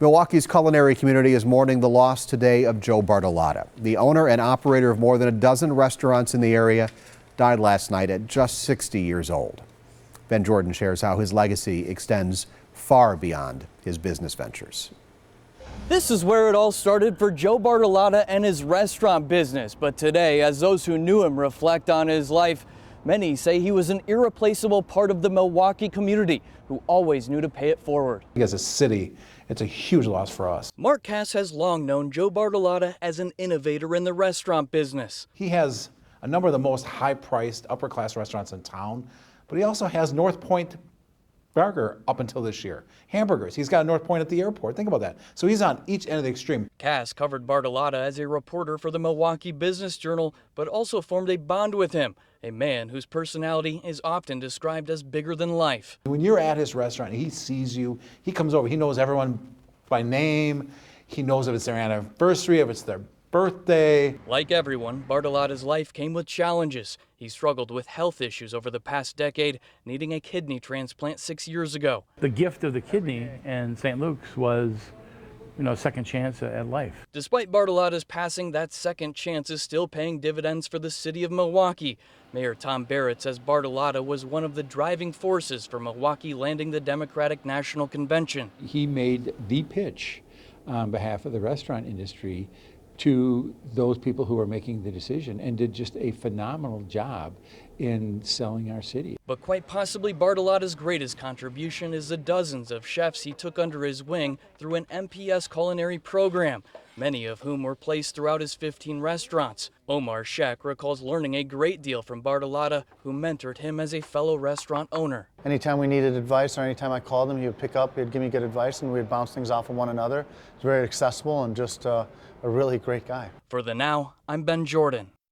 Milwaukee's culinary community is mourning the loss today of Joe Bartolotta. The owner and operator of more than a dozen restaurants in the area died last night at just 60 years old. Ben Jordan shares how his legacy extends far beyond his business ventures. This is where it all started for Joe Bartolotta and his restaurant business. But today, as those who knew him reflect on his life, many say he was an irreplaceable part of the Milwaukee community who always knew to pay it forward. As a city, it's a huge loss for us. Mark Cass has long known Joe Bartolotta as an innovator in the restaurant business. He has a number of the most high-priced, upper-class restaurants in town, but he also has North Point Burger up until this year. Hamburgers, he's got a North Point at the airport. Think about that. So he's on each end of the extreme. Cass covered Bartolotta as a reporter for the Milwaukee Business Journal, but also formed a bond with him, a man whose personality is often described as bigger than life. When you're at his restaurant, he sees you, he comes over, he knows everyone by name, he knows if it's their anniversary, if it's their birthday. Like everyone, Bartolotta's life came with challenges. He struggled with health issues over the past decade, needing a kidney transplant 6 years ago. The gift of the kidney in St. Luke's was, second chance at life. Despite Bartolotta's passing, that second chance is still paying dividends for the city of Milwaukee. Mayor Tom Barrett says Bartolotta was one of the driving forces for Milwaukee landing the Democratic National Convention. He made the pitch on behalf of the restaurant industry to those people who are making the decision and did just a phenomenal job in selling our city. But quite possibly Bartolotta's greatest contribution is the dozens of chefs he took under his wing through an MPS culinary program, many of whom were placed throughout his 15 restaurants. Omar Sheck recalls learning a great deal from Bartolotta, who mentored him as a fellow restaurant owner. Anytime we needed advice or anytime I called him, he would pick up, he'd give me good advice, and we'd bounce things off of one another. He was very accessible and just a really great guy. For the Now, I'm Ben Jordan.